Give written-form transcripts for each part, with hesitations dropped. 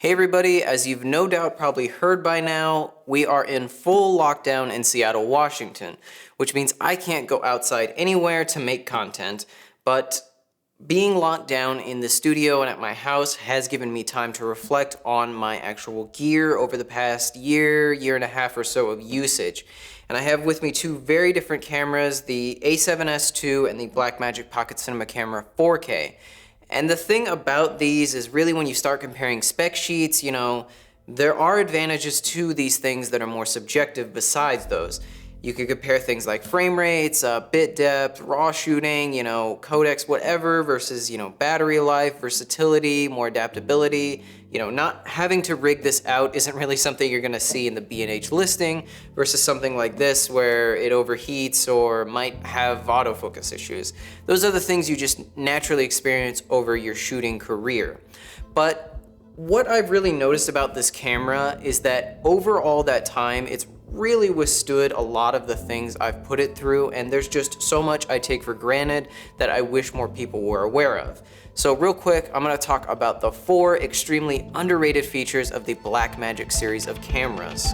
Hey everybody, as you've no doubt probably heard by now, we are in full lockdown in Seattle, Washington, which means I can't go outside anywhere to make content, but being locked down in the studio and at my house has given me time to reflect on my actual gear over the past year and a half or so of usage. And I have with me two very different cameras, the A7S II and the Blackmagic Pocket Cinema Camera 4K. And the thing about these is really when you start comparing spec sheets, there are advantages to these things that are more subjective besides those. You could compare things like frame rates, bit depth, raw shooting, codecs, whatever, versus, battery life, versatility, more adaptability. Not having to rig this out isn't really something you're gonna see in the B&H listing versus something like this where it overheats or might have autofocus issues. Those are the things you just naturally experience over your shooting career. But what I've really noticed about this camera is that over all that time, it's really withstood a lot of the things I've put it through, and there's just so much I take for granted that I wish more people were aware of. So real quick, I'm gonna talk about the 4 extremely underrated features of the Blackmagic series of cameras.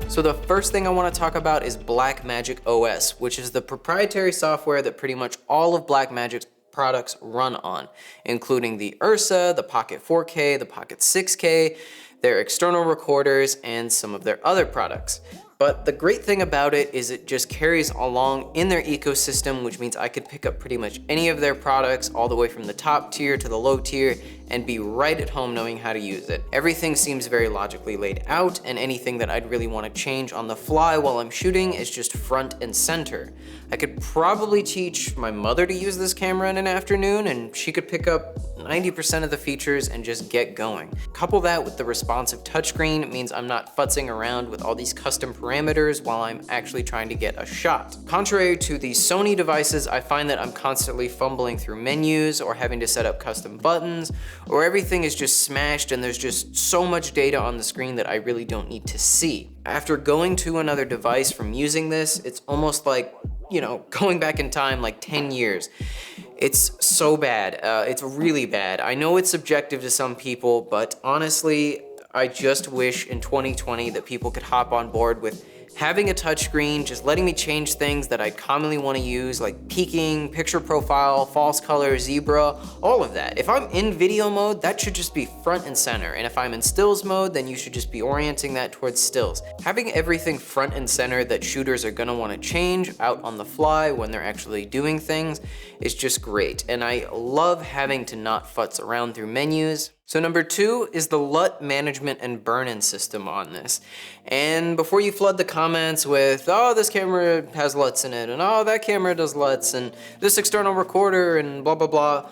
So the first thing I want to talk about is Blackmagic OS, which is the proprietary software that pretty much all of Blackmagic's products run on, including the Ursa, the Pocket 4K, the Pocket 6K, their external recorders, and some of their other products. But the great thing about it is it just carries along in their ecosystem, which means I could pick up pretty much any of their products all the way from the top tier to the low tier and be right at home knowing how to use it. Everything seems very logically laid out, and anything that I'd really want to change on the fly while I'm shooting is just front and center. I could probably teach my mother to use this camera in an afternoon and she could pick up 90% of the features and just get going. Couple that with the responsive touchscreen, it means I'm not futzing around with all these custom parameters while I'm actually trying to get a shot. Contrary to the Sony devices, I find that I'm constantly fumbling through menus or having to set up custom buttons, or everything is just smashed and there's just so much data on the screen that I really don't need to see. After going to another device from using this, it's almost like, going back in time like 10 years. It's so bad. It's really bad. I know it's subjective to some people, but honestly, I just wish in 2020 that people could hop on board with having a touchscreen, just letting me change things that I commonly want to use, like peaking, picture profile, false color, zebra, all of that. If I'm in video mode, that should just be front and center. And if I'm in stills mode, then you should just be orienting that towards stills. Having everything front and center that shooters are gonna want to change out on the fly when they're actually doing things is just great. And I love having to not futz around through menus. So number 2 is the LUT management and burn-in system on this. And before you flood the comments with, oh, this camera has LUTs in it, and oh, that camera does LUTs, and this external recorder, and blah, blah, blah,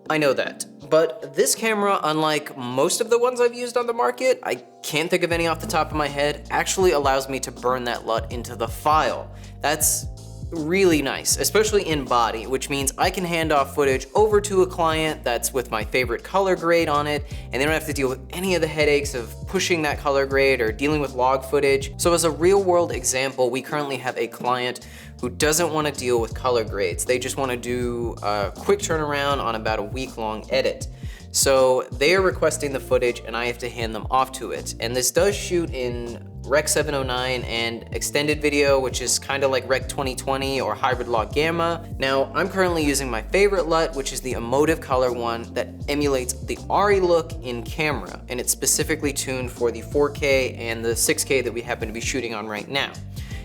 I know that. But this camera, unlike most of the ones I've used on the market, I can't think of any off the top of my head, actually allows me to burn that LUT into the file. That's really nice, especially in body, which means I can hand off footage over to a client that's with my favorite color grade on it, and they don't have to deal with any of the headaches of pushing that color grade or dealing with log footage. So as a real world example, we currently have a client who doesn't want to deal with color grades. They just want to do a quick turnaround on about a week-long edit. So they are requesting the footage and I have to hand them off to it. And this does shoot in Rec 709 and extended video, which is kind of like Rec 2020 or hybrid log gamma. Now, I'm currently using my favorite LUT, which is the emotive color one that emulates the ARRI look in camera, and it's specifically tuned for the 4K and the 6K that we happen to be shooting on right now.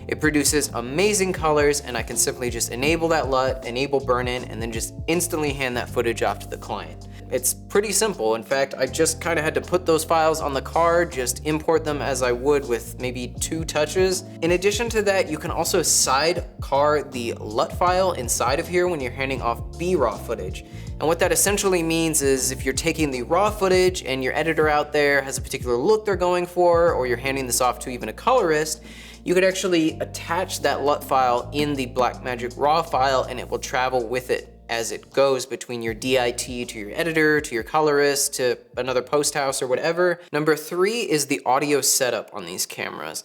It produces amazing colors, and I can simply just enable that LUT, enable burn-in, and then just instantly hand that footage off to the client. It's pretty simple. In fact, I just kind of had to put those files on the card, just import them as I would with maybe 2 touches. In addition to that, you can also sidecar the LUT file inside of here when you're handing off B-RAW footage. And what that essentially means is if you're taking the raw footage and your editor out there has a particular look they're going for, or you're handing this off to even a colorist, you could actually attach that LUT file in the Blackmagic RAW file and it will travel with it as it goes between your DIT to your editor, to your colorist, to another post house or whatever. Number 3 is the audio setup on these cameras.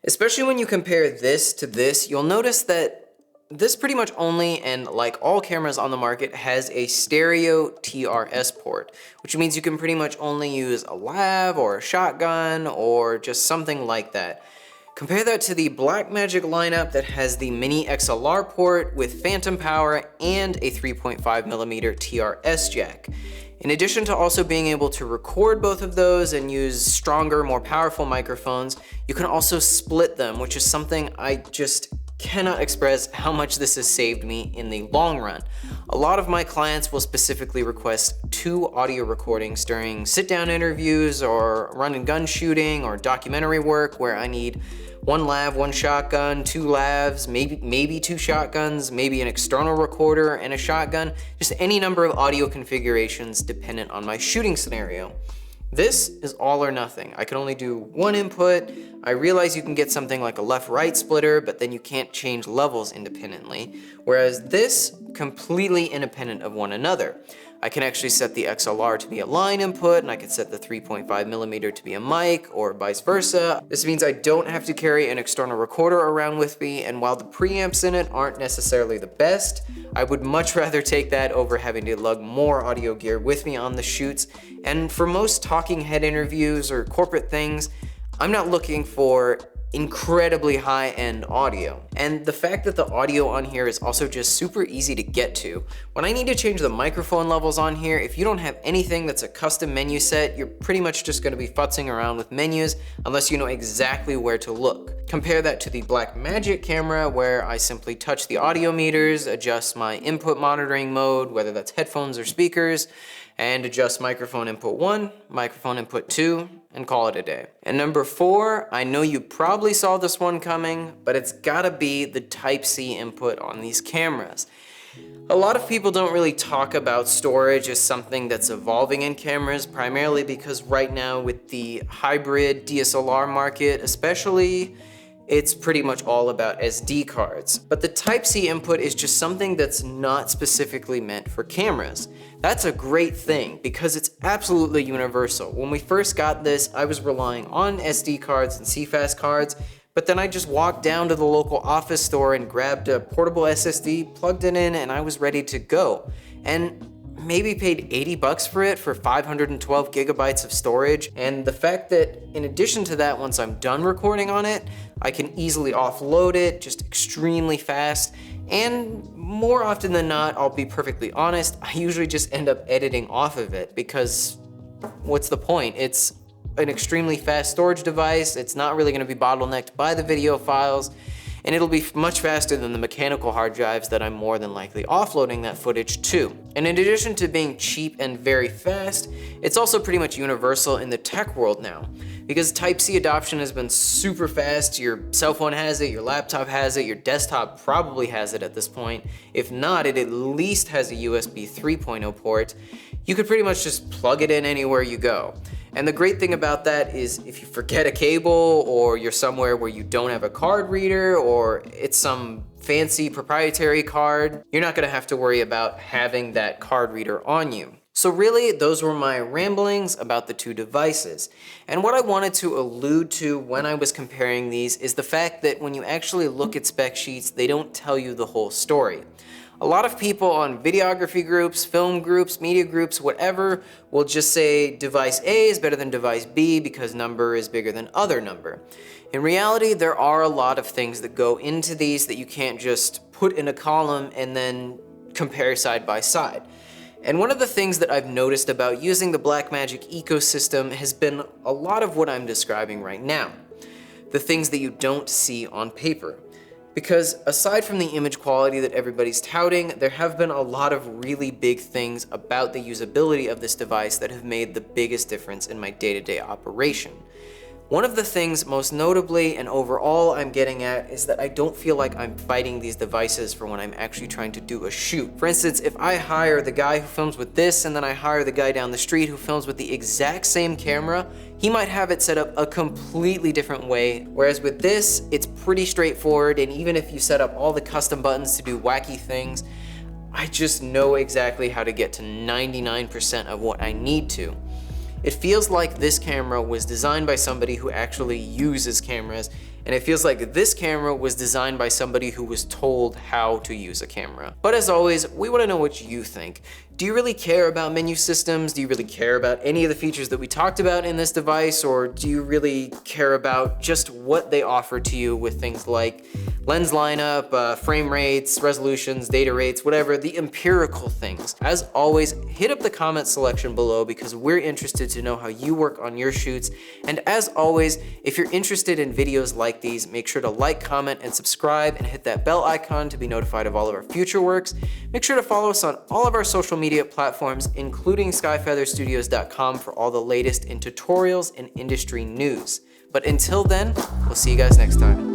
Especially when you compare this to this, you'll notice that this pretty much only, and like all cameras on the market, has a stereo TRS port, which means you can pretty much only use a lav or a shotgun or just something like that. Compare that to the Blackmagic lineup that has the mini XLR port with phantom power and a 3.5mm TRS jack. In addition to also being able to record both of those and use stronger, more powerful microphones, you can also split them, which is something I just cannot express how much this has saved me in the long run. A lot of my clients will specifically request 2 audio recordings during sit-down interviews or run and gun shooting or documentary work where I need 1 lav, 1 shotgun, 2 lavs, maybe 2 shotguns, maybe an external recorder and a shotgun, just any number of audio configurations dependent on my shooting scenario. This is all or nothing. I can only do 1 input. I realize you can get something like a left-right splitter, but then you can't change levels independently, whereas this, completely independent of one another. I can actually set the XLR to be a line input, and I can set the 3.5mm to be a mic, or vice versa. This means I don't have to carry an external recorder around with me, and while the preamps in it aren't necessarily the best, I would much rather take that over having to lug more audio gear with me on the shoots. And for most talking head interviews or corporate things, I'm not looking for incredibly high-end audio. And the fact that the audio on here is also just super easy to get to. When I need to change the microphone levels on here, if you don't have anything that's a custom menu set, you're pretty much just gonna be futzing around with menus unless you know exactly where to look. Compare that to the Blackmagic camera where I simply touch the audio meters, adjust my input monitoring mode, whether that's headphones or speakers, and adjust microphone input 1, microphone input 2, and call it a day. And number 4, I know you probably saw this one coming, but it's gotta be the Type-C input on these cameras. A lot of people don't really talk about storage as something that's evolving in cameras, primarily because right now with the hybrid DSLR market especially, it's pretty much all about SD cards. But the Type-C input is just something that's not specifically meant for cameras. That's a great thing because it's absolutely universal. When we first got this, I was relying on SD cards and CFast cards, but then I just walked down to the local office store and grabbed a portable SSD, plugged it in, and I was ready to go. And maybe paid $80 for it for 512 gigabytes of storage. And the fact that in addition to that, once I'm done recording on it, I can easily offload it just extremely fast. And more often than not, I'll be perfectly honest, I usually just end up editing off of it because what's the point? It's an extremely fast storage device. It's not really gonna be bottlenecked by the video files. And it'll be much faster than the mechanical hard drives that I'm more than likely offloading that footage to. And in addition to being cheap and very fast, it's also pretty much universal in the tech world now. Because Type-C adoption has been super fast, your cell phone has it, your laptop has it, your desktop probably has it at this point. If not, it at least has a USB 3.0 port. You could pretty much just plug it in anywhere you go. And the great thing about that is if you forget a cable or you're somewhere where you don't have a card reader or it's some fancy proprietary card, you're not gonna have to worry about having that card reader on you. So really, those were my ramblings about the 2 devices. And what I wanted to allude to when I was comparing these is the fact that when you actually look at spec sheets, they don't tell you the whole story. A lot of people on videography groups, film groups, media groups, whatever, will just say device A is better than device B because number is bigger than other number. In reality, there are a lot of things that go into these that you can't just put in a column and then compare side by side. And one of the things that I've noticed about using the Blackmagic ecosystem has been a lot of what I'm describing right now. The things that you don't see on paper. Because aside from the image quality that everybody's touting, there have been a lot of really big things about the usability of this device that have made the biggest difference in my day-to-day operation. One of the things most notably and overall I'm getting at is that I don't feel like I'm fighting these devices for when I'm actually trying to do a shoot. For instance, if I hire the guy who films with this and then I hire the guy down the street who films with the exact same camera, he might have it set up a completely different way. Whereas with this, it's pretty straightforward, and even if you set up all the custom buttons to do wacky things, I just know exactly how to get to 99% of what I need to. It feels like this camera was designed by somebody who actually uses cameras and it feels like this camera was designed by somebody who was told how to use a camera. But as always, we want to know what you think. Do you really care about menu systems? Do you really care about any of the features that we talked about in this device? Or do you really care about just what they offer to you with things like lens lineup, frame rates, resolutions, data rates, whatever, the empirical things? As always, hit up the comment section below because we're interested to know how you work on your shoots. And as always, if you're interested in videos like these, make sure to like, comment, and subscribe, and hit that bell icon to be notified of all of our future works. Make sure to follow us on all of our social media platforms, including skyfeatherstudios.com for all the latest in tutorials and industry news. But until then, we'll see you guys next time.